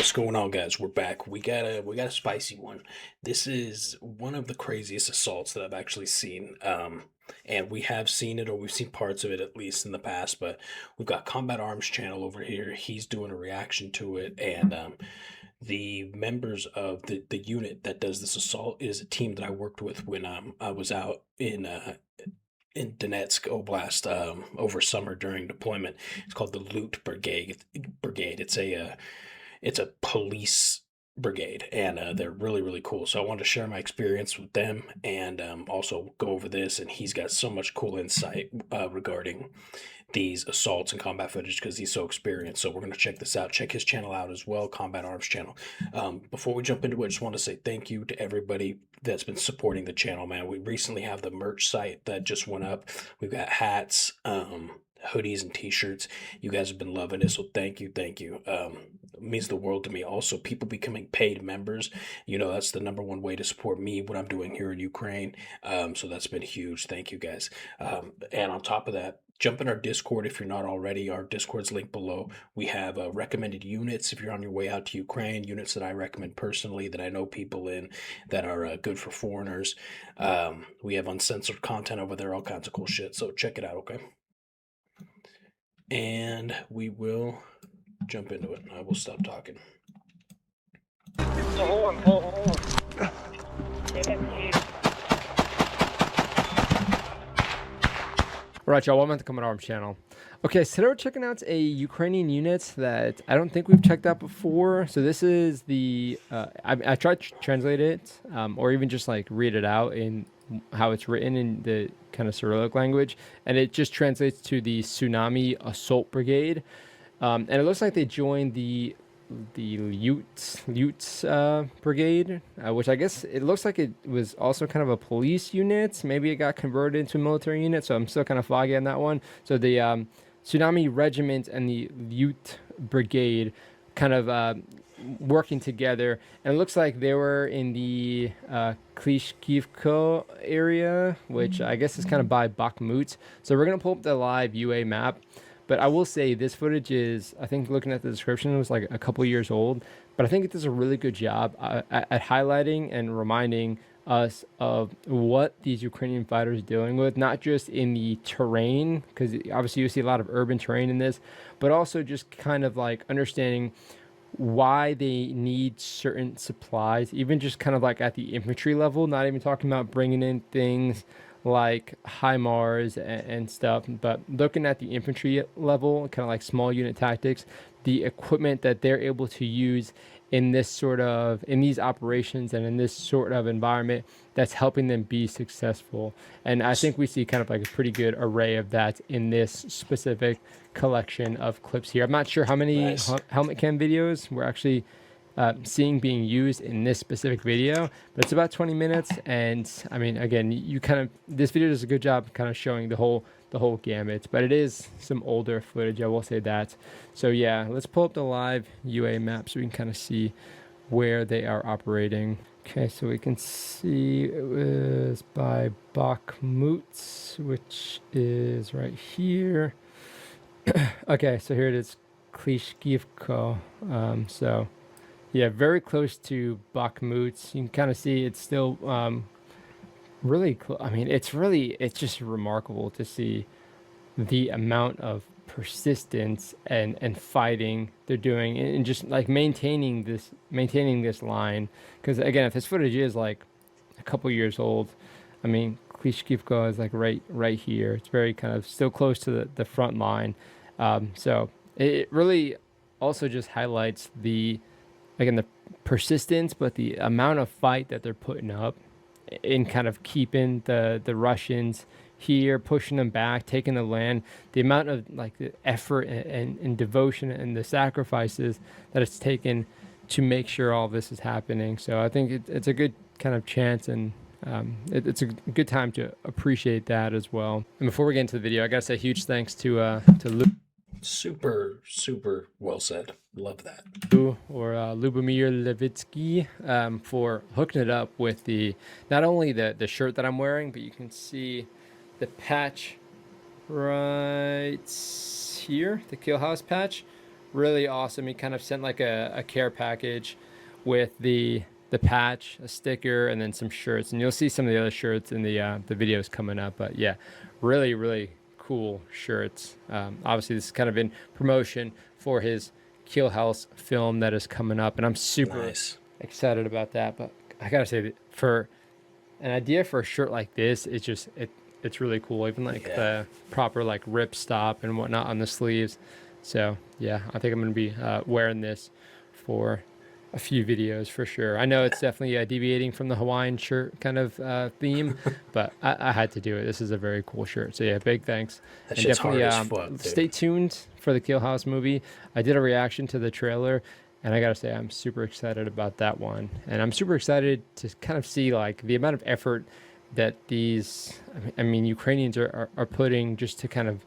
What's going on, guys? We're back. We got a spicy one. This is one of the craziest assaults that I've actually seen. And we have seen it, or we've seen parts of it at least in the past. But we've got Combat Arms channel over here. He's doing a reaction to it, and the members of the unit that does this assault is a team that I worked with when I was out in Donetsk Oblast over summer during deployment. It's called the Loot Brigade. It's a police brigade, and they're really really cool. So I wanted to share my experience with them, and also go over this. And he's got so much cool insight regarding these assaults and combat footage because he's so experienced. So we're going to check this out. Check his channel out as well, Combat Arms channel. Before we jump into it, I just want to say thank you to everybody that's been supporting the channel, man. We recently have the merch site that just went up. We've got hats, hoodies, and t-shirts. You guys have been loving it, so thank you. It means the world to me. Also, people becoming paid members, that's the number one way to support me, what I'm doing here in Ukraine. So that's been huge. Thank you, guys. And on top of that, jump in our Discord if you're not already. Our Discord's linked below. We have recommended units if you're on your way out to Ukraine, units that I recommend personally that I know people in that are good for foreigners. We have uncensored content over there, all kinds of cool shit. So check it out, okay? And we will jump into it. I will stop talking. Right, y'all, welcome to the Combat Arms channel. Okay, so today we're checking out a Ukrainian unit that I don't think we've checked out before. So this is the, I tried to translate it, or even just like read it out in how it's written in the kind of Cyrillic language. And it just translates to the Tsunami Assault Brigade. And it looks like they joined the Utes brigade, which I guess it looks like it was also kind of a police unit. Maybe it got converted into a military unit, so I'm still kind of foggy on that one. So the Tsunami regiment and the Ute brigade kind of working together, and it looks like they were in the Klishchiivka area, which I guess is kind of by Bakhmut. So we're gonna pull up the live UA map. But I will say this footage is, I think looking at the description, it was like a couple years old. But I think it does a really good job at highlighting and reminding us of what these Ukrainian fighters are dealing with, not just in the terrain, because obviously you see a lot of urban terrain in this, but also just kind of like understanding why they need certain supplies, even just kind of like at the infantry level, not even talking about bringing in things like HIMARS and stuff, but looking at the infantry level, kind of like small unit tactics, the equipment that they're able to use in these operations and in this sort of environment that's helping them be successful. And I think we see kind of like a pretty good array of that in this specific collection of clips here. I'm not sure how many helmet cam videos we're actually seeing being used in this specific video, but it's about 20 minutes. And I mean, again, this video does a good job kind of showing the whole gamut, but it is some older footage, I will say that. So yeah, let's pull up the live UA map so we can kind of see where they are operating. Okay, so we can see it was by Bakhmut, which is right here. Okay, so here it is, Klishchiivka. So yeah, very close to Bakhmut. You can kind of see it's still really close. I mean, it's just remarkable to see the amount of persistence and fighting they're doing, and just like maintaining this line. Because again, if this footage is like a couple years old, I mean, Klishchiivka is like right here. It's very kind of still close to the front line. So it really also just highlights the persistence, but the amount of fight that they're putting up in kind of keeping the Russians here, pushing them back, taking the land, the amount of like the effort and devotion and the sacrifices that it's taken to make sure all this is happening. So I think it's a good kind of chance, and it's a good time to appreciate that as well. And before we get into the video, I gotta say huge thanks to Luke. Super well said. Love that. Or Lubomir Levitsky for hooking it up with not only the shirt that I'm wearing, but you can see the patch right here, the Kill House patch, really awesome. He kind of sent like a care package with the patch, a sticker, and then some shirts. And you'll see some of the other shirts in the videos coming up. But yeah, really cool shirts. Obviously, this is kind of in promotion for his Kill House film that is coming up, and I'm super Nice. excited about that. But I gotta say that for an idea for a shirt like this, it's really cool. Even like Yeah. the proper like rip stop and whatnot on the sleeves. So yeah, I think I'm gonna be wearing this for a few videos for sure. I know it's definitely deviating from the Hawaiian shirt kind of theme, but I had to do it. This is a very cool shirt. So yeah, big thanks. That And shit's hard definitely as fuck, stay dude. tuned for the Kill House movie. I did a reaction to the trailer, and I gotta say I'm super excited about that one. And I'm super excited to kind of see like the amount of effort that these, I mean Ukrainians are putting just to kind of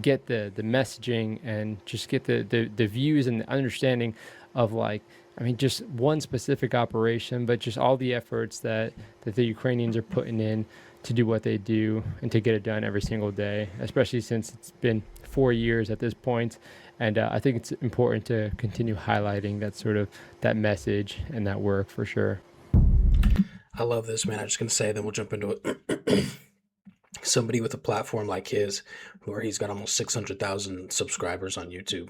get the messaging and just get the views and the understanding of like, I mean, just one specific operation, but just all the efforts that the Ukrainians are putting in to do what they do and to get it done every single day, especially since it's been 4 years at this point. And I think it's important to continue highlighting that sort of that message and that work for sure. I love this, man. I'm just gonna say, then we'll jump into it. Somebody with a platform like his, where he's got almost 600,000 subscribers on YouTube,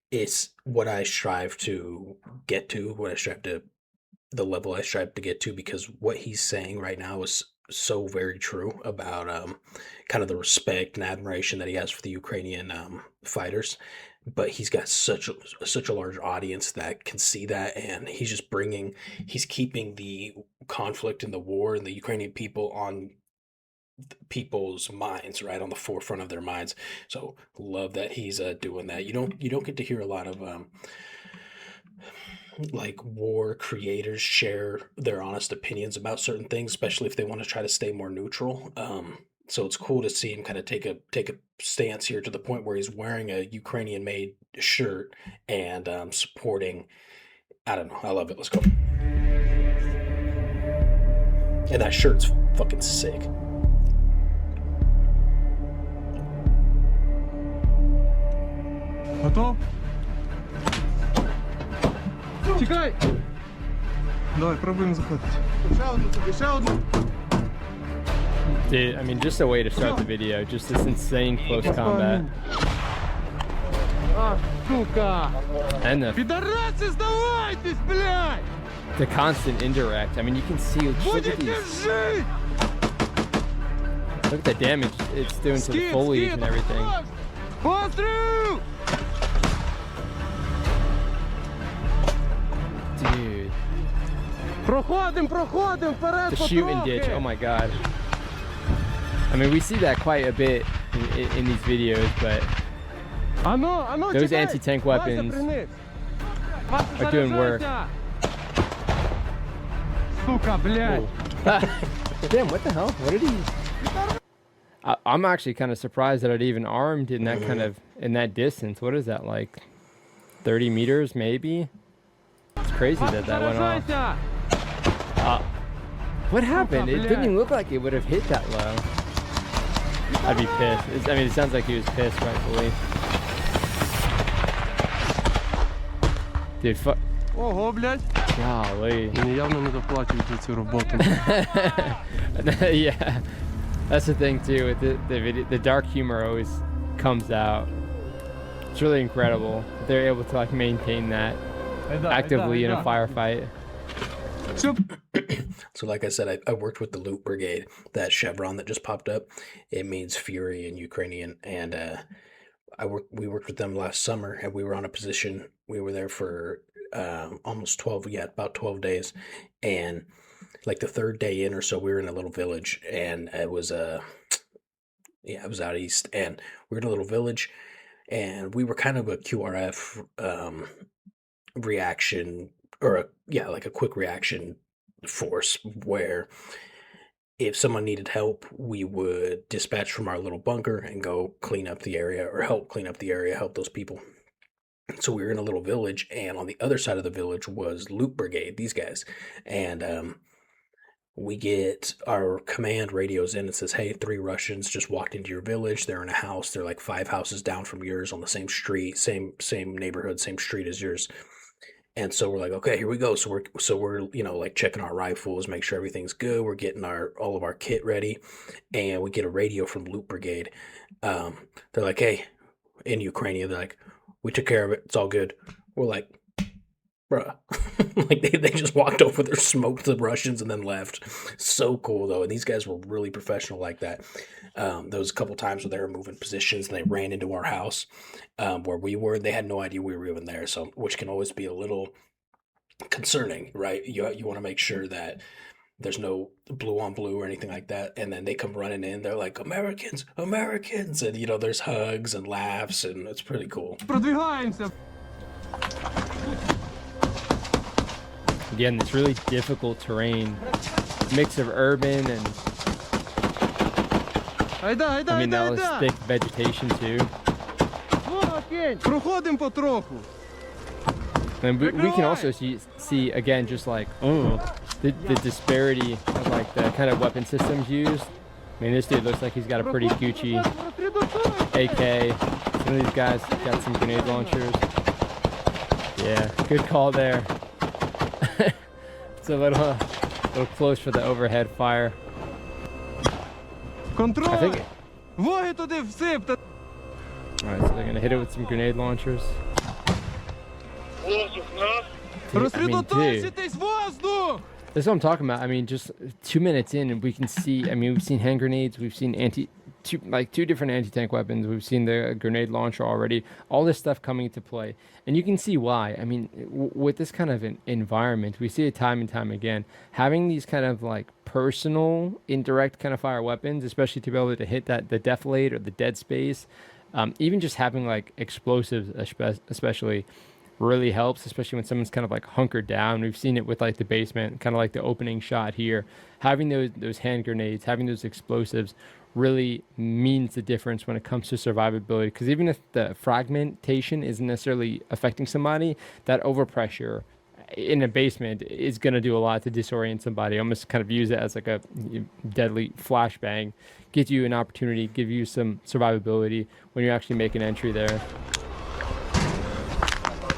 it's what I strive to get to, what I strive to, the level I strive to get to, because what he's saying right now is so very true about kind of the respect and admiration that he has for the Ukrainian fighters. But he's got such a large audience that can see that, and he's keeping the conflict and the war and the Ukrainian people on people's minds, right, on the forefront of their minds. So love that he's doing that. You don't get to hear a lot of like war creators share their honest opinions about certain things, especially if they want to try to stay more neutral. So it's cool to see him kind of take a stance here to the point where he's wearing a Ukrainian made shirt and supporting. I don't know. I love it. Let's go. And that shirt's fucking sick. Готов? Чекай! Давай, пробуємо заходити. Ще одну. Dude, I mean, just a way to start the video, just this insane close combat. А, сука! And Підараси, здавайтесь, блядь! the constant indirect. I mean, you can see, just look at Будете these, жить! look at the damage it's doing to the foliage and everything. Постріл! Dude, Проходим, вперед, the shooting ditch, oh my god. I mean, we see that quite a bit in these videos, but Ано, those anti-tank weapons are doing work. Сука, блядь! Damn, what the hell? What did he... I'm actually kind of surprised that it even armed in that kind of, in that distance. What is that, like 30 meters maybe? It's crazy that went off. What happened? It didn't even look like it would have hit that low. I'd be pissed. I mean, it sounds like he was pissed, rightfully. Dude, fuck. Ого, блядь! Golly. Мені явно не доплачують за цю роботу. Yeah, that's the thing too. With the video, the dark humor always comes out. It's really incredible. They're able to like maintain that actively in a firefight. So, like I said, I worked with the Loot Brigade. That chevron that just popped up, it means fury in Ukrainian. And we worked with them last summer, and we were on a position. We were there for almost 12, yeah, about 12 days. And like the third day in or so, we were in a little village, and it was yeah, it was out east, and we were in a little village, and we were kind of a QRF reaction, or like a quick reaction force, where if someone needed help, we would dispatch from our little bunker and go clean up the area, or help clean up the area, help those people. So we were in a little village, and on the other side of the village was Loot Brigade, these guys. And we get our command radios in and says, "Hey, 3 Russians just walked into your village. They're in a house. They're like 5 houses down from yours on the same street, same neighborhood, same street as yours." And so we're like, "Okay, here we go." So we're like checking our rifles, make sure everything's good. We're getting all of our kit ready, and we get a radio from Loot Brigade. They're like, "Hey," in Ukrainian, they're like, "We took care of it. It's all good." We're like, bruh. Like they just walked over there, smoked the Russians, and then left. So cool though, and these guys were really professional like that. There was a couple times where they were moving positions and they ran into our house where we were. They had no idea we were even there, so which can always be a little concerning, right? You want to make sure that there's no blue on blue or anything like that. And then they come running in. They're like, "Americans, Americans!" And there's hugs and laughs, and it's pretty cool. Продвигаемся. Again, this really difficult terrain, mix of urban and I mean that was thick vegetation too. Проходимо потроху. And we can also see again just like the disparity of like the kind of weapon systems used. I mean, this dude looks like he's got a pretty Gucci AK. Some of these guys got some grenade launchers. Yeah, good call there. It's a little close for the overhead fire. Контроль. I think. Воги туди всипте. All right, so they're gonna hit it with some grenade launchers. Dude, Розсредоточитесь, воздух! that's what I'm talking about. I mean, just 2 minutes in, and we can see. I mean, we've seen hand grenades, we've seen two different anti-tank weapons. We've seen the grenade launcher already. All this stuff coming into play, and you can see why. I mean, with this kind of an environment, we see it time and time again. Having these kind of like personal, indirect kind of fire weapons, especially to be able to hit the deflate or the dead space, even just having like explosives, especially. Really helps, especially when someone's kind of like hunkered down. We've seen it with like the basement, kind of like the opening shot here. Having those hand grenades, having those explosives really means the difference when it comes to survivability. Because even if the fragmentation isn't necessarily affecting somebody, that overpressure in a basement is going to do a lot to disorient somebody. Almost kind of use it as like a deadly flashbang. Gives you an opportunity, give you some survivability when you're actually making entry there.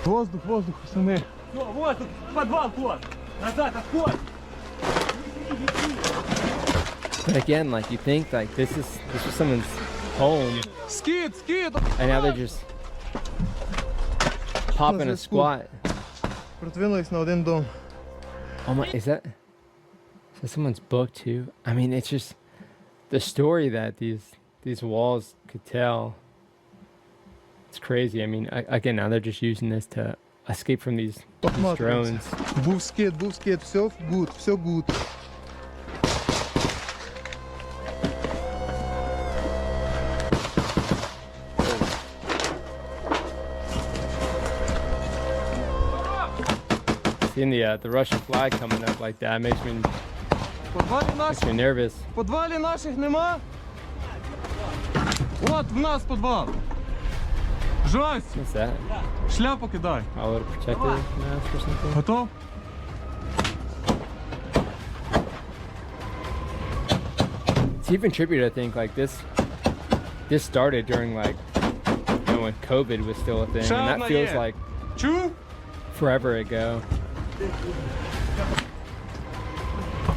Воздух, воздух, пацаны. Воздух, подвал, вход. Назад, отход. But again, like you think like this was someone's home. Скид, скид. And now they're just popping a squat. Продвинулись на один дом. Oh my, is that someone's book too? I mean, it's just the story that these walls could tell. It's crazy. I mean, again, now they're just using this to escape from these drones. Був скид, все good, все good. Seeing the Russian flag coming up like that makes me nervous. В подвалі наших нема? От в нас подвал. Жась, What's that? шляпу кидай. A little protective mask or something? Готов? It's even tribute, I think, like this started during like when COVID was still a thing, and that feels like Чу? forever ago.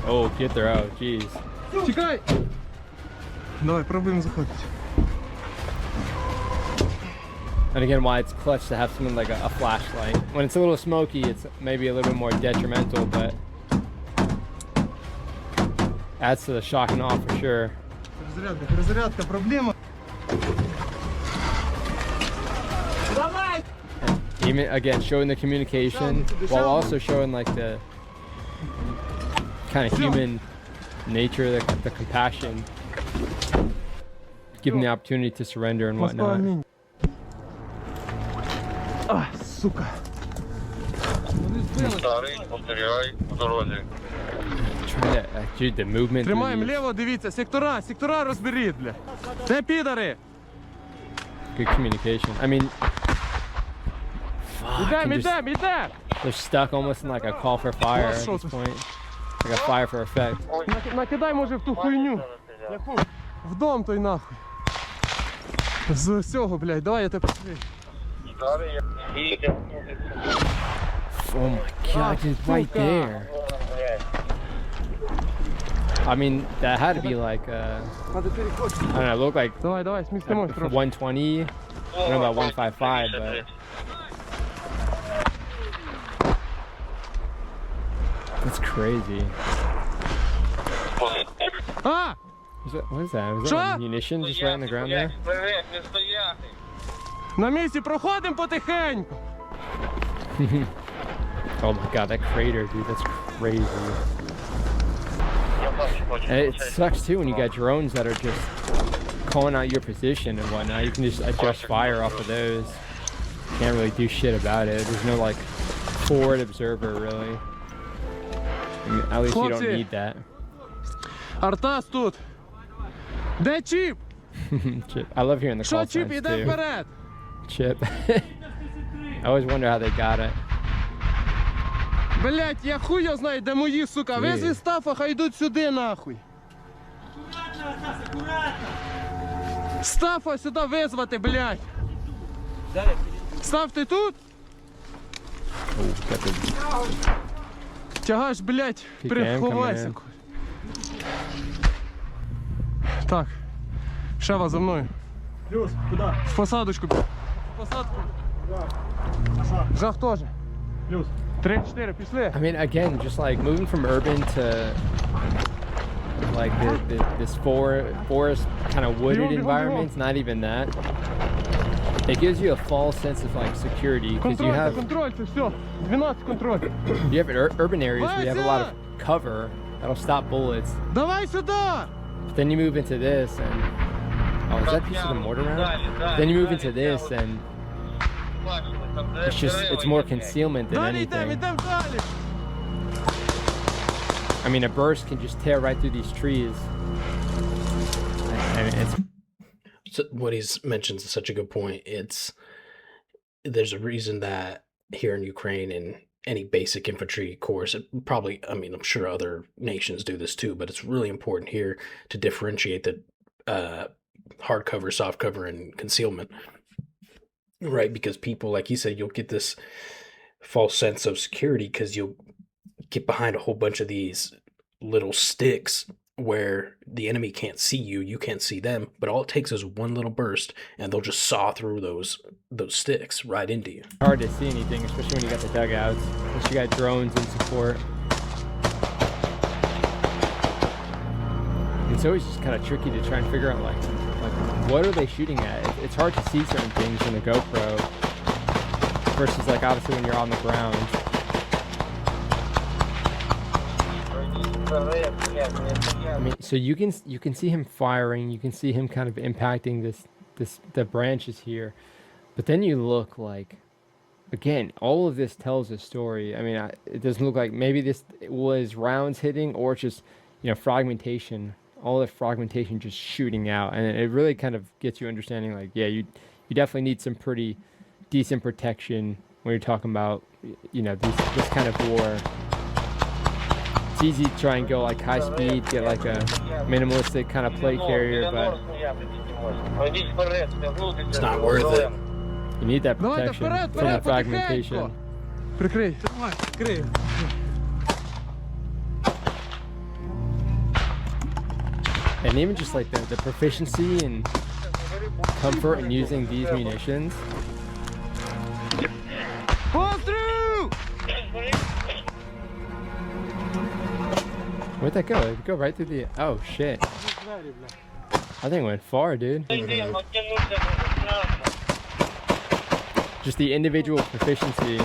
Oh, get there out, jeez. Чекай. Давай, пробуємо заходити. And again, why it's clutch to have something like a flashlight. When it's a little smoky, it's maybe a little bit more detrimental, but adds to the shock and awe for sure. Перезарядка, проблема. Even again, showing the communication while also showing like the kind of human nature, the compassion, give them the opportunity to surrender and whatnot. А, сука. Dude, the movement. Тримаємо ліво, дивіться, сектора розберіть, бля. Це підари. Good communication. I mean, fuck. Ідем. They're stuck almost in like a call for fire at this point. I got fire for effect. Накидай, може, в ту хуйню. Яку? В дом той нахуй. З цього, блядь, давай я тебе прикрию. Oh my god, dude, right there. I mean, that had to be like, I don't know, it looked like Давай, смістимось трошки. 120. I don't know about 155, but that's crazy. А! What is that? Was that munition just right on the ground there? На місці проходимо потихеньку. Oh my god, that crater, dude, that's crazy. And it sucks too when you got drones that are just calling out your position and whatnot. You can just adjust fire off of those. Can't really do shit about it. There's no like forward observer really. I mean, at least you don't need that. Артас тут. Де Чіп? Chip. I love hearing the call Що, Чіп, signs іде too. вперед? Chip. I always wonder how they got it. Блять, я хуй його знаю, де мої, сука. Визві стафа, хай йдуть сюди, нахуй. Стафа сюди визвати, блять. Став, ти тут? Oh, got the Тягаєш, блять, PKM приховайся. coming Так, Шева за мною. Плюс, куди? В посадочку. В посадку. Жах теж. Плюс. 3-4, пішли. I mean, again, just like moving from urban to like this forest kind of wooded environments, not even that. It gives you a false sense of like security because you Контроль, have контроль, це все. 12 контроль. urban areas where you have a lot of cover that'll stop bullets. Давай сюди! But then you move into this and oh, is that a piece of the mortar round? Then you move into this and it's more concealment than Далі йдемо, anything. йдемо далі. I mean, a burst can just tear right through these trees. I mean, it's So what he's mentioned is such a good point. There's a reason that here in Ukraine in any basic infantry course, probably, I mean, I'm sure other nations do this too, but it's really important here to differentiate the hard cover, soft cover, and concealment. Right, because people, like he said, you'll get this false sense of security because you'll get behind a whole bunch of these little sticks where the enemy can't see you, you can't see them, but all it takes is one little burst and they'll just saw through those sticks right into you. hard to see anything, especially when you got the dugouts. Unless you got drones in support. It's always just kind of tricky to try and figure out like what are they shooting at? It's hard to see certain things in the GoPro versus like obviously when you're on the ground. I mean, so you can see him firing, you can see him kind of impacting the branches here, but then you look like, again, all of this tells a story. I mean, it doesn't look like maybe this was rounds hitting or just fragmentation. All the fragmentation just shooting out, and it really kind of gets you understanding like, yeah, you definitely need some pretty decent protection when you're talking about this kind of war. It's easy to try and go like high speed, get like a minimalistic kind of plate carrier, but It's not worth it. you need that Давайте protection вперед, from the вперед, fragmentation. потихеньку. Прикрий. Давай, прикрий. And even just like the proficiency and comfort in using these munitions. Постріл! Where'd that go? Did it go right through the... Oh, shit. I think it went far, dude. Just the individual proficiency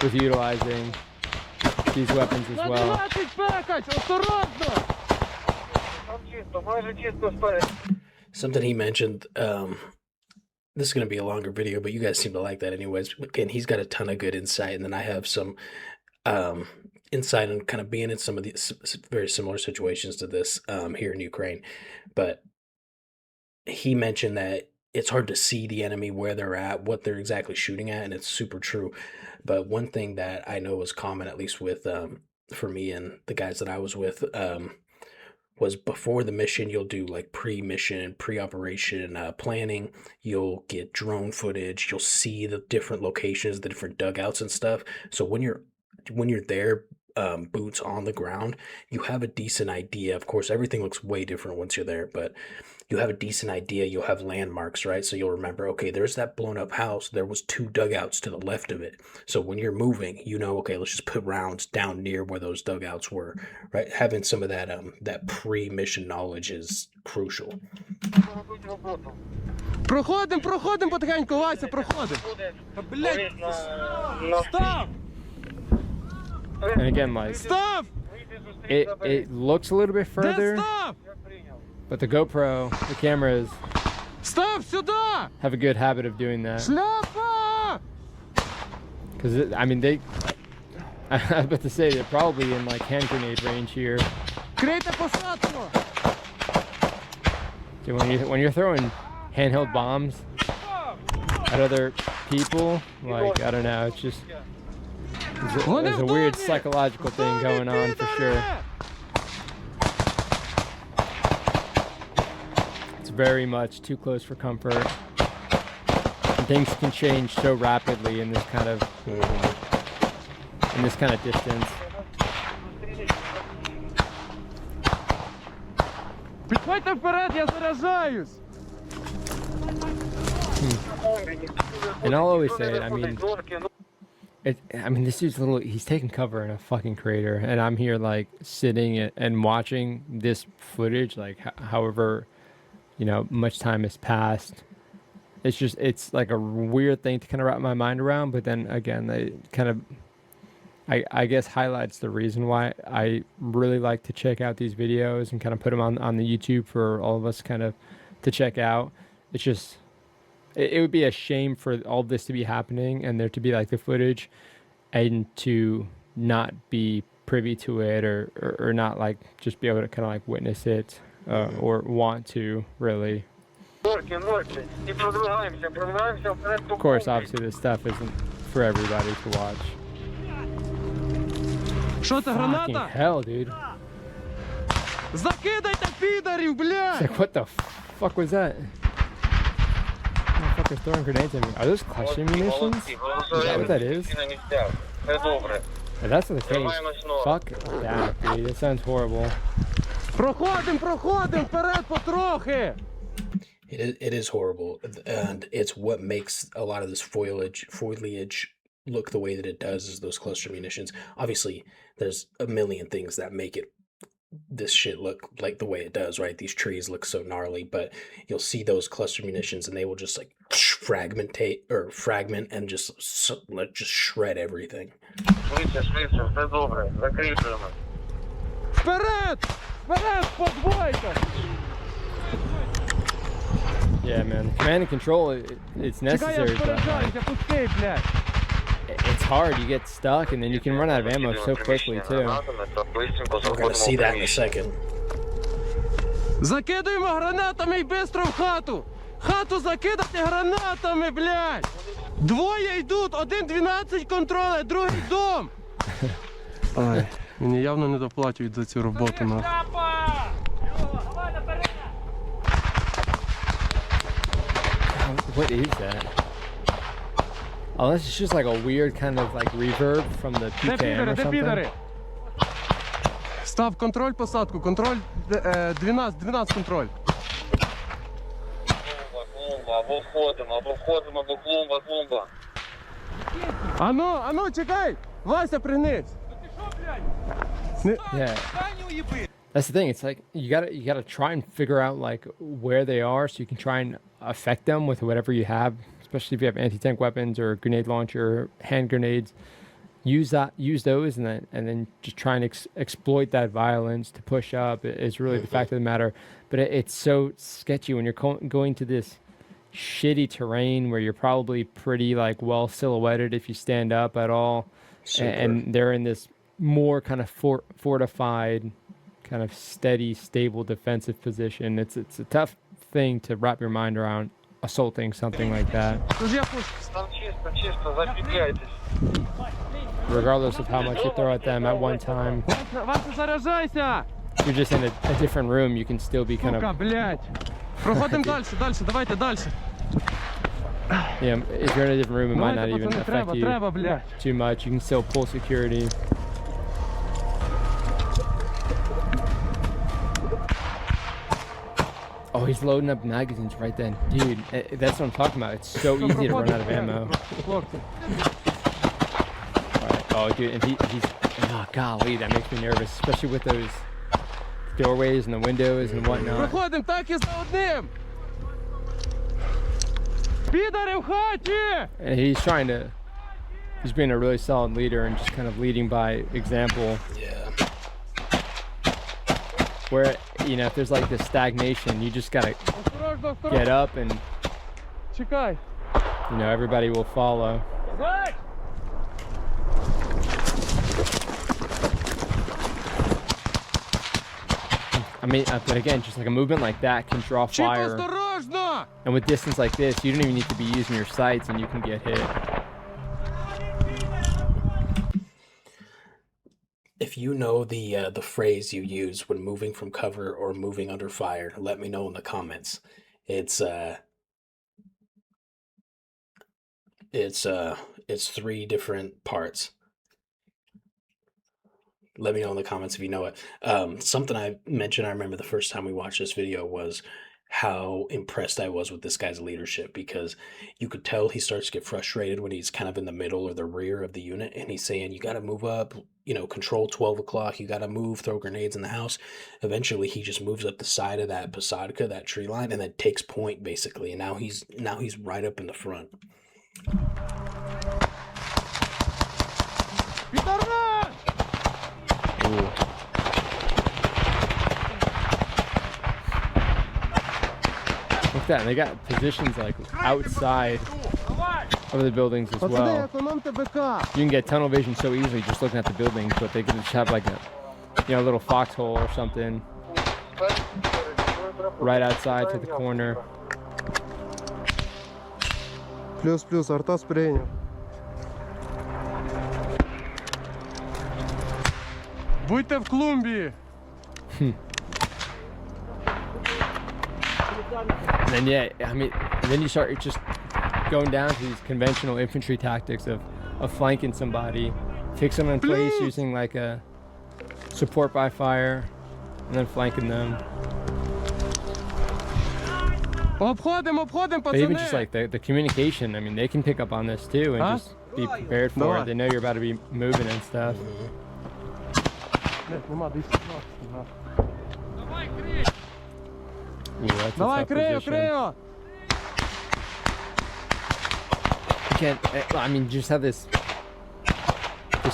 with utilizing these weapons as На well. 12 пекач, осторожно! Something he mentioned, this is going to be a longer video, but you guys seem to like that anyways. Again, he's got a ton of good insight, and then I have some insight on kind of being in some of these very similar situations to this here in Ukraine. But he mentioned that it's hard to see the enemy, where they're at, what they're exactly shooting at, and it's super true. But one thing that I know is common, at least with for me and the guys that I was with, was before the mission, you'll do like pre-mission, pre-operation planning. You'll get drone footage. You'll see the different locations, the different dugouts and stuff. So when you're there, boots on the ground, you have a decent idea. Of course, everything looks way different once you're there, but you have a decent idea. You'll have landmarks, right? So you'll remember, okay, there's that blown up house. There was 2 dugouts to the left of it. So when you're moving, okay, let's just put rounds down near where those dugouts were, right? Having some of that pre-mission knowledge is crucial. Проходим потихеньку, Вася, проходим. Блядь, став! And again, like, Став! it looks a little bit Де further, став? but the GoPro, the cameras Став сюда! have a good habit of doing that. Шляпа! Because, I mean, I was about to say, they're probably in like hand grenade range here. Крийте посадку! So when you're throwing handheld bombs at other people, like, I don't know, it's just, there's a weird psychological thing going on for sure. It's very much too close for comfort. And things can change so rapidly in this kind of distance. Підходьте вперед, я заряджаюсь! And I'll always say it, I mean, this dude's he's taking cover in a fucking crater, and I'm here like sitting and watching this footage, like however, much time has passed. It's like a weird thing to kind of wrap my mind around, but then again, they kind of, I guess, highlights the reason why I really like to check out these videos and kind of put them on the YouTube for all of us kind of to check out. It's just, it would be a shame for all this to be happening and there to be like the footage and to not be privy to it or not like just be able to kind of like witness it or want to really. Of course, obviously this stuff isn't for everybody to watch. Що це, Fucking граната? hell, dude. Закидайте підарів, It's блядь! like, what the fuck was that? Motherfuckers throwing grenades at me. Are those cluster munitions? Is that what that is? If that's the case, fuck that, dude. That sounds horrible. Проходим, вперед потрохи! It is horrible, and it's what makes a lot of this foliage look the way that it does, is those cluster munitions. Obviously, there's a million things that make this shit look like the way it does, right? These trees look so gnarly, but you'll see those cluster munitions and they will just like fragment and just shred everything. Вперед! Вперед, подвойка! Yeah, man. Command and control, it's Чекай, я necessary, but впереджаюся, пустий, блядь! it's hard. You get stuck, and then you can run out of ammo so quickly too. We're gonna see that in a second. Закидуємо гранатами і бистро в хату! Хату закидати гранатами, блядь! Двоє йдуть, один 12 контролює, другий дом! Ай, мені явно не доплачують за цю роботу, нахуй. What is that? Unless it's just like a weird kind of like reverb from the Де PKM підари, or де something. підари? Став контроль посадку, контроль 12 контроль. Або входимо, або клумба. Ану, чекай! Вася, пригнись! Yeah. That's the thing. It's like you gotta try and figure out like where they are, so you can try and affect them with whatever you have. Especially if you have anti-tank weapons or grenade launcher, hand grenades. Use those, and then just try and exploit that violence to push up. Is really the fact of the matter. But it's so sketchy when you're going to this shitty terrain where you're probably pretty like well silhouetted if you stand up at all, and they're in this more kind of fortified, kind of steady, stable defensive position. It's a tough thing to wrap your mind around, assaulting something like that. Там чисто, зафігайтесь. regardless of how much you throw at them at one time. Вася, заряджайся! You're just in a different room, you can still be kind Сука, of, блядь. Проходимо дальше, давайте дальше. yeah, if you're in a different room, it might not Давайте, even пацани, affect you треба, блядь. too much. You can still pull security. Oh, he's loading up magazines right then. Dude, that's what I'm talking about. It's so easy to run out of ammo. Хлопці. Alright. Oh, dude, and he's... Oh, golly, that makes me nervous, especially with those doorways and the windows and whatnot. Проходимо так і за одним. Підари в хаті! And he's being a really solid leader and just kind of leading by example. Yeah. Where, you know, if there's like this stagnation, you just gotta Осторожно, get осторожно. up and, Чекай. you know, everybody will follow. I mean, but again, just like a movement like that can draw Чіп, fire. осторожно! And with distance like this, you don't even need to be using your sights and you can get hit. If you know the phrase you use when moving from cover or moving under fire, let me know in the comments. It's three different parts. Let me know in the comments if you know it. Something I mentioned, I remember the first time we watched this video, was how impressed I was with this guy's leadership, because you could tell he starts to get frustrated when he's kind of in the middle or the rear of the unit, and he's saying, you got to move up, you know, control 12 o'clock, you got to move, throw grenades in the house. Eventually he just moves up the side of that Posadka, that tree line, and then takes point basically, and now he's right up in the front. Підарас! Ooh. Look at that, and they got positions like outside of the buildings as Пацани, well. економте БК. You can get tunnel vision so easily just looking at the buildings, but they can just have like a, you know, little foxhole or something right outside to the corner. Плюс, Артас прийняв. Будьте в клумбі. And then, yeah, I mean, and then you start just going down to these conventional infantry tactics of flanking somebody, fix them in place using like a support by fire, and then flanking them. Обходимо, But even just пацани. like the communication, I mean, they can pick up on this too and just be prepared for Давай. it. They know you're about to be moving and stuff. Блядь, нема, десь. Ooh, that's a Давай, tough крию, position. крию. You can't, I mean, just have this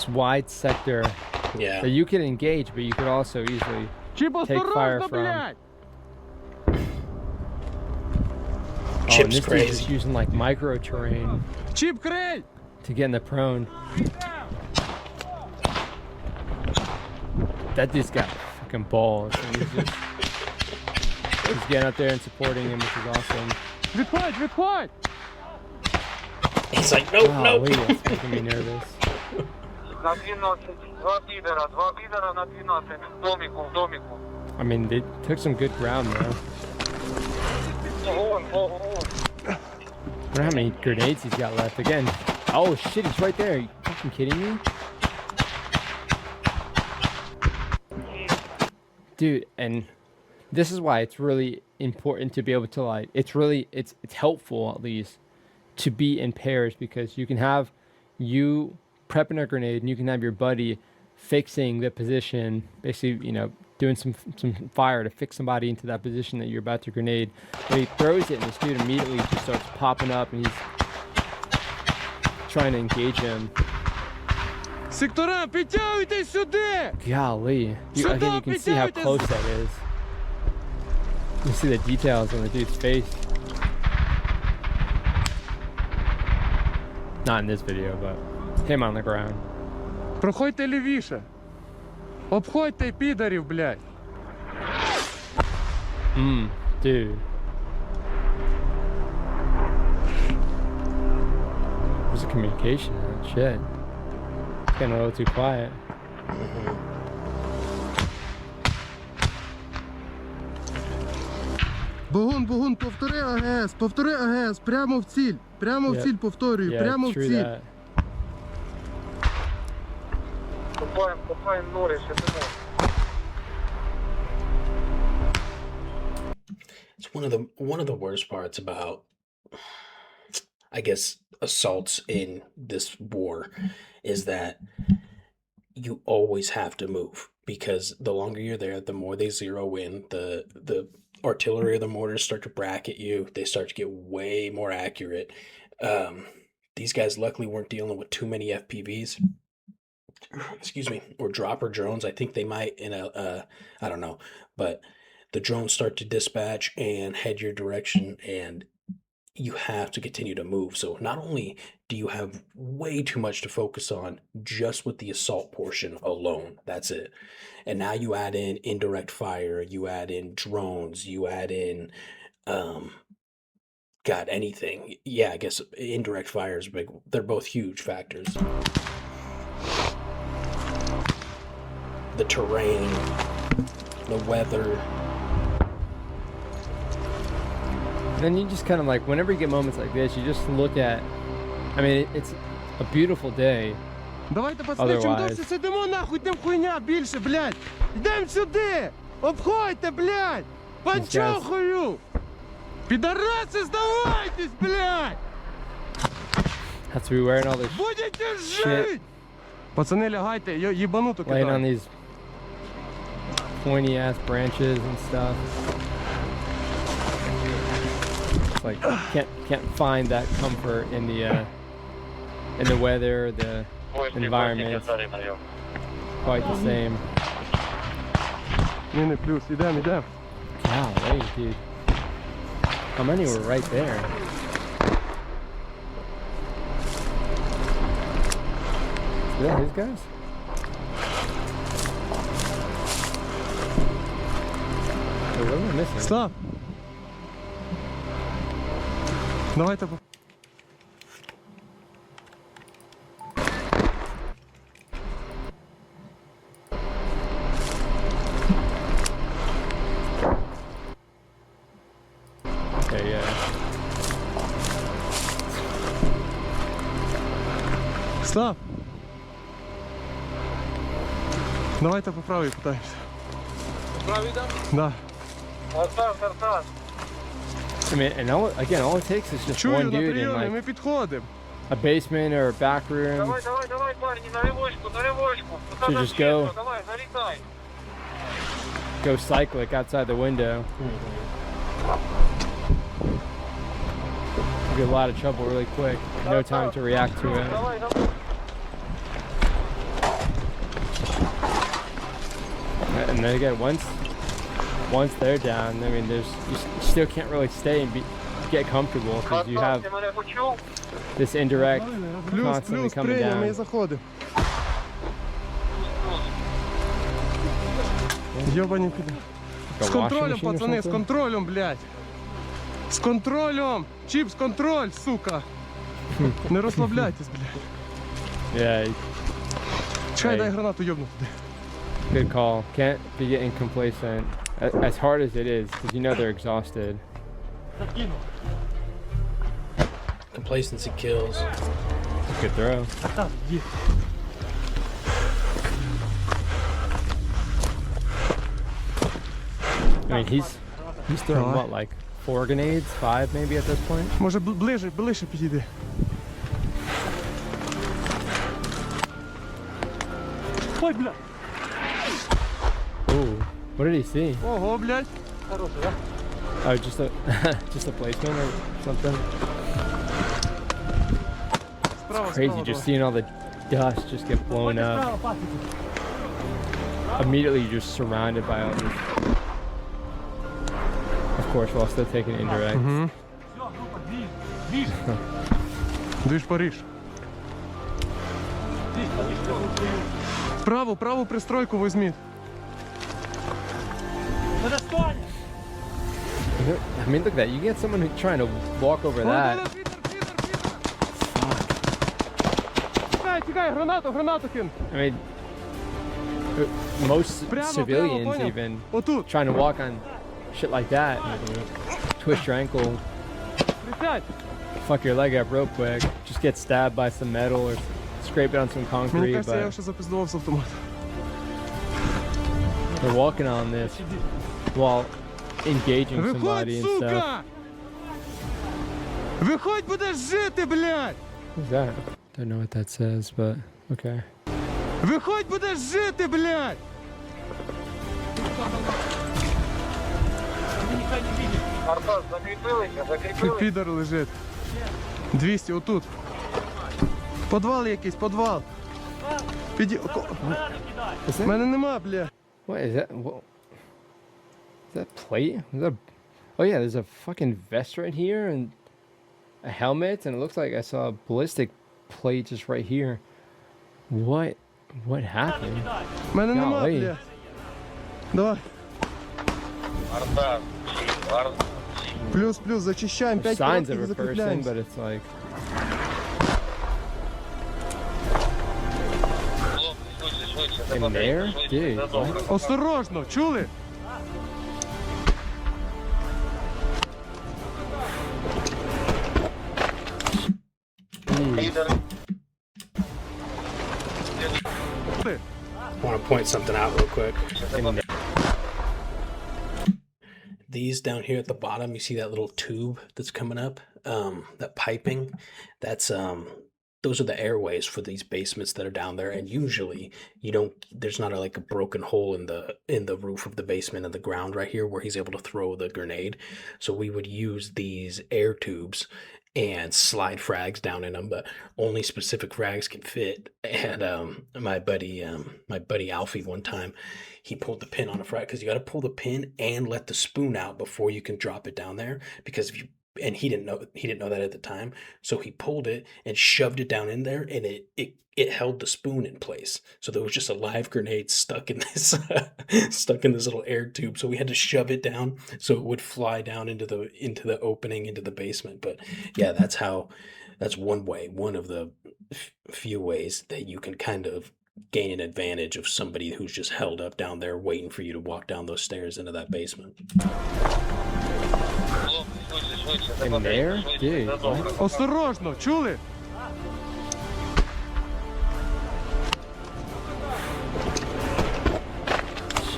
wide sector Yeah. that you can engage, but you could also easily Чіп, Take fire осторожно, from. блядь. Oh, and Chip's this dude's crazy. just using like micro terrain Чіп, крий. to get in the prone. That dude's got fucking balls. And he's getting up there and supporting him, which is awesome. Відходь, відходь. He's like, nope, Golly, nope. that's making me nervous. На 12, два підера на 12, в доміку. I mean, they took some good ground though. Вогонь. I wonder how many grenades he's got left. Again, oh shit, he's right there. Are you fucking kidding me? Dude, and this is why it's really important to be able to like, it's helpful at least to be in pairs, because you can have you prepping a grenade and you can have your buddy fixing the position, basically, you know, doing some fire to fix somebody into that position that you're about to grenade. But he throws it and this dude immediately just starts popping up and he's trying to engage him. Сектора, підтягуйтесь сюди. Golly. Again, you can see how close that is. You can see the details on the dude's face. Not in this video, but him on the ground. Проходьте лівіше. Обходьте підарів, блядь. Dude. Where's the communication? Shit. Getting a little too quiet. Богун, Богун, повтори АГС, повтори АГС, прямо в ціль, прямо в Yeah. ціль повторюю, Yeah, прямо в true ціль. that. Копаємо нори, сидимо. It's one of the worst parts about, I guess, assaults in this war is that you always have to move, because the longer you're there, the more they zero in. The artillery or the mortars start to bracket you. They start to get way more accurate. These guys luckily weren't dealing with too many FPVs. Excuse me, or dropper drones. I think they might in I don't know, but the drones start to dispatch and head your direction, and you have to continue to move. So not only do you have way too much to focus on just with the assault portion alone, that's it. And now you add in indirect fire, you add in drones, you add in God, anything. Yeah, I guess indirect fire is big. They're both huge factors. The terrain, the weather. Then you just kind of like, whenever you get moments like this, you just look at, I mean, it's a beautiful day. Давайте, пацани, чим Otherwise. довше сидимо, нахуй, тим хуйня більше, блядь. Йдем сюди, обходьте, блядь, панчохую. Підараси, здавайтесь, блядь. Have to be wearing all this Будете Shit. жить. Пацани, лягайте, їбануту laying on кидаю. these pointy ass branches and stuff. It's like can't find that comfort in the weather, the environment. Quite the same. Ні, плюс, ідем. Golly, dude. How many were right there? Is that his guys? Wait, what am I missing? Слав. Давайте. Okay, yeah. Слав. Давайте по правій питаємося. По правій йдемо? Да. Артас. I mean, and all it takes is just Чую, one на dude in прийомі, ми like підходимо. a basement or a back room. Давай, парні, на ривочку. So just go. Давай, залітай. Go cyclic outside the window. You get a lot of trouble really quick. No time to react to it. Давай. And then again, once they're down, I mean, you still can't really stay and get comfortable because you have Ти мене почув? this indirect Плюс, constantly плюс, coming прийнями і down. заходимо. Йобані піде. Like a З washing контролем, machine or пацани, з something? контролем, блядь. З контролем! Чіпс, контроль, сука! Не розслабляйтесь, блядь. Yeah, Чекай, Hey. дай гранату йобну туди. good call. Can't be getting complacent. As hard as it is, because you know they're exhausted. Complacency kills. Good throw. I mean, he's throwing what, like 4 grenades, 5 maybe at this point. Може ближче підійди. Ой, бля. Ooh, what did he see? Ого, блядь. Oh, just a just a placement or something. Справа, Crazy, справа, just seeing all the dust just get blown up. Справа, пасіки. Immediately, you're just surrounded by all this. Of course, while still taking indirect. Угу. Все, група, двіж. Движ Париж. Двіж, Праву пристройку візьміть. не стань. I mean, look at that. You get someone who's trying to walk over that. Тікай, Чекай, гранату кину. I mean, most Прямо, civilians понял? even Отут. trying to walk on shit like that, twist your ankle, Присядь. fuck your leg up real quick, just get stabbed by some metal or scrape it on some Мені concrete, кажется, я but вже запиздував з автомата. they're walking on this while engaging Виходь, somebody and stuff. сука! Виходь, будеш жити, блядь! What's that? Don't know what that says, but okay. Виходь, будеш жити, блядь! Артас, закріпилися. Підар лежить. 200, отут. Подвал якийсь, подвал. Піді... Is У that, мене нема, бля. what is that? What, is that plate? Is that, oh yeah, there's a fucking vest right here and a helmet, and it looks like I saw a ballistic plate just right here. What happened? У мене нема, Golly. бля. Давай. Артас, Плюс, зачищаємо. 5 Signs of коротких a person, закріпляємося. but it's like in there, dude. What? Осторожно, чули? Лідери. I want to point something out real quick. In there. These down here at the bottom, you see that little tube that's coming up, that piping. That's those are the airways for these basements that are down there. And usually, you don't. There's not like a broken hole in the roof of the basement and the ground right here where he's able to throw the grenade. So we would use these air tubes and slide frags down in them, but only specific frags can fit. And my buddy Alfie, one time, he pulled the pin on a frag because you got to pull the pin and let the spoon out before you can drop it down there. Because if you and he didn't know that at the time, so he pulled it and shoved it down in there, and it held the spoon in place. So there was just a live grenade stuck in this little air tube. So we had to shove it down so it would fly down into the opening into the basement. But yeah, that's one of the few ways that you can kind of gain an advantage of somebody who's just held up down there waiting for you to walk down those stairs into that basement. In there, dude. What? Осторожно, чули?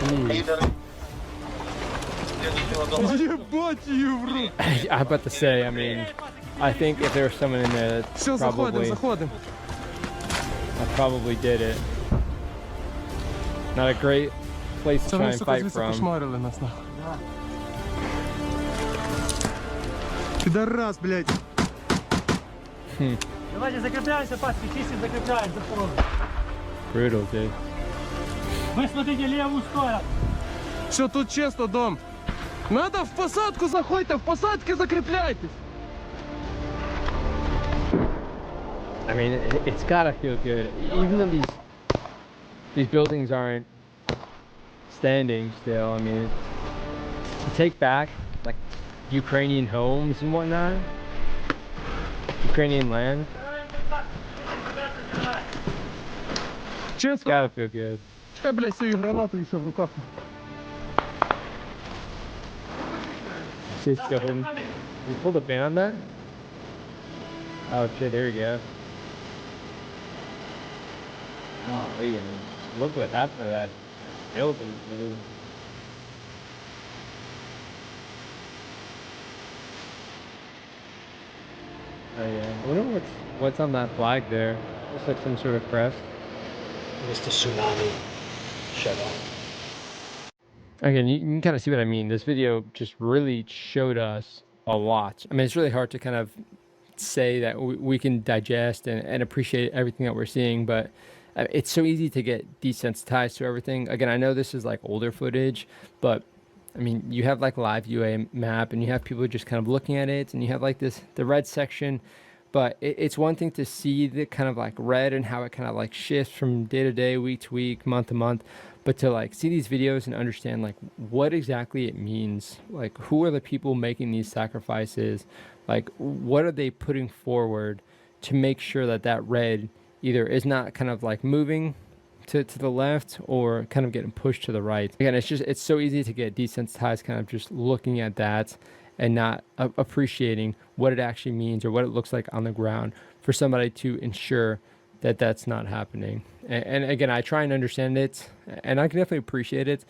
Jeez. Лідери. Єбать її в рот. I'm about to say, I mean, I think if there was someone in there that Все, заходимо. probably did it. Not a great place to Це try вони, and сука, fight звідси from. кошмарили нас, нахуй. Підарас, блядь. Давайте закрепляемся, пацки, чистим, закрепляем за порог. Brutal, dude. Вы смотрите левую сторону. Все, тут чисто, дом. Надо в посадку заходьте, в посадки закріпляйтесь. I mean, it's gotta feel good, even though these buildings aren't standing still. I mean, to take back like Ukrainian homes and whatnot, Ukrainian land, it's Чисто. gotta feel good. Чекай, блядь, свою гранату ще в руках. Just go ahead and you pull the pin on that. Oh shit! There you go. Oh, look what happened to that building, dude. Oh yeah. I wonder what's on that flag there. Looks like some sort of crest. Just a tsunami shadow. Again, you can kind of see what I mean. This video just really showed us a lot. I mean, it's really hard to kind of say that we can digest and appreciate everything that we're seeing, but it's so easy to get desensitized to everything. Again, I know this is like older footage, but I mean, you have like live UA map and you have people just kind of looking at it and you have like the red section, but it's one thing to see the kind of like red and how it kind of like shifts from day to day, week to week, month to month, but to like see these videos and understand like what exactly it means, like who are the people making these sacrifices, like what are they putting forward to make sure that red either is not kind of like moving to the left or kind of getting pushed to the right. Again, it's so easy to get desensitized kind of just looking at that and not appreciating what it actually means or what it looks like on the ground for somebody to ensure that that's not happening. And again, I try and understand it, and I can definitely appreciate it,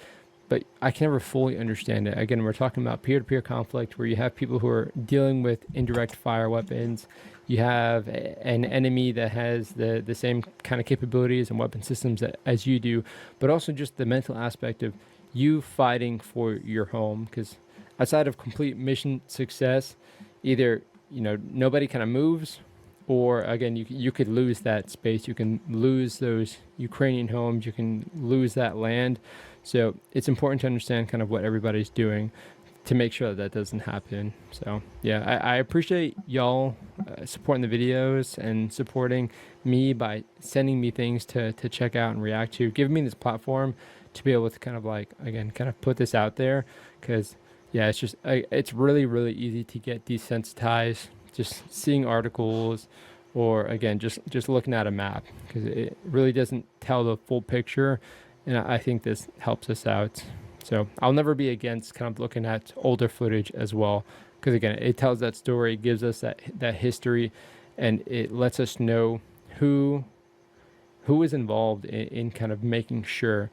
but I can never fully understand it. Again, we're talking about peer-to-peer conflict where you have people who are dealing with indirect fire weapons. You have an enemy that has the same kind of capabilities and weapon systems as you do, but also just the mental aspect of you fighting for your home. Because outside of complete mission success, either nobody kind of moves, or again you could lose that space, you can lose those Ukrainian homes, you can lose that land. So it's important to understand kind of what everybody's doing to make sure that doesn't happen. So yeah, I appreciate y'all supporting the videos and supporting me by sending me things to check out and react to, giving me this platform to be able to kind of like, again, kind of put this out there. Because yeah, it's just it's really easy to get desensitized just seeing articles, or again just looking at a map, because it really doesn't tell the full picture, and I think this helps us out. So I'll never be against kind of looking at older footage as well, because again, it tells that story, it gives us that history, and it lets us know who is involved in kind of making sure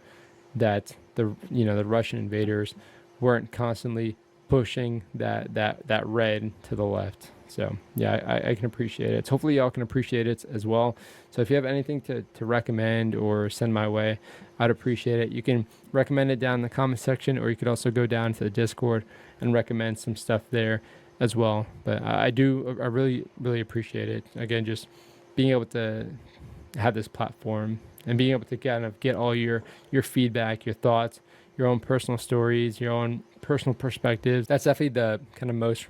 that the Russian invaders weren't constantly pushing that red to the left. So yeah, I can appreciate it. So hopefully y'all can appreciate it as well. So if you have anything to recommend or send my way, I'd appreciate it. You can recommend it down in the comment section, or you could also go down to the Discord and recommend some stuff there as well. But I really appreciate it. Again, just being able to have this platform and being able to kind of get all your feedback, your thoughts, your own personal stories, your own personal perspectives. That's definitely the kind of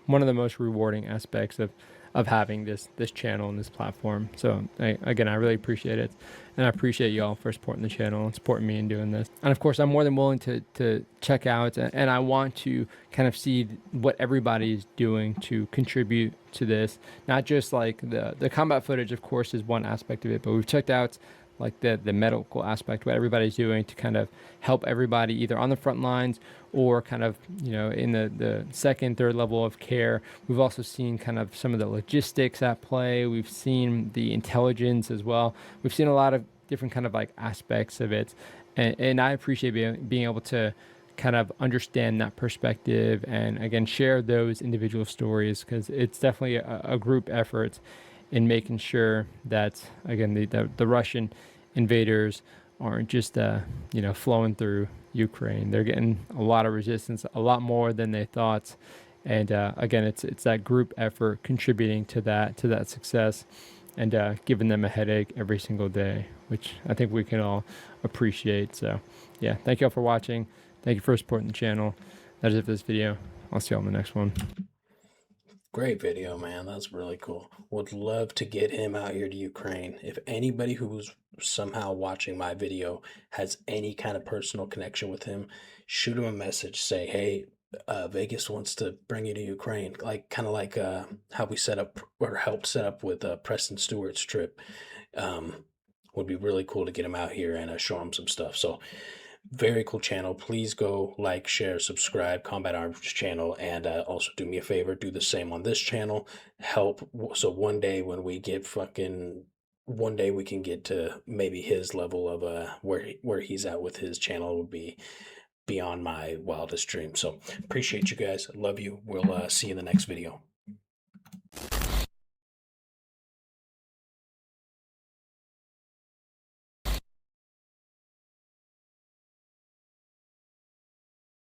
one of the most rewarding aspects of having this channel and this platform. So I really appreciate it, and I appreciate y'all for supporting the channel and supporting me in doing this. And of course, I'm more than willing to check out, and I want to kind of see what everybody's doing to contribute to this. Not just like the combat footage, of course, is one aspect of it, but we've checked out like the medical aspect, what everybody's doing to kind of help everybody either on the front lines or kind of, in the second, third level of care. We've also seen kind of some of the logistics at play. We've seen the intelligence as well. We've seen a lot of different kind of like aspects of it. And I appreciate being able to kind of understand that perspective and again, share those individual stories, because it's definitely a group effort in making sure that, again, the Russian invaders aren't just flowing through Ukraine. They're getting a lot of resistance, a lot more than they thought, and again, it's that group effort contributing to that success, and giving them a headache every single day, which I think we can all appreciate. So yeah, thank you all for watching. Thank you for supporting the channel. That is it for this video. I'll see you on the next one. Great video, man. That's really cool. Would love to get him out here to Ukraine. If anybody who's somehow watching my video has any kind of personal connection with him, shoot him a message. Say, hey, Vegas wants to bring you to Ukraine. Like, kind of like how we set up or helped set up with Preston Stewart's trip. Would be really cool to get him out here and show him some stuff. So very cool channel. Please go like, share, subscribe, Combat Arms channel, and also do me a favor, do the same on this channel. Help, so one day when we get one day we can get to maybe his level of where he's at with his channel would be beyond my wildest dreams. So appreciate you guys. Love you. We'll see you in the next video.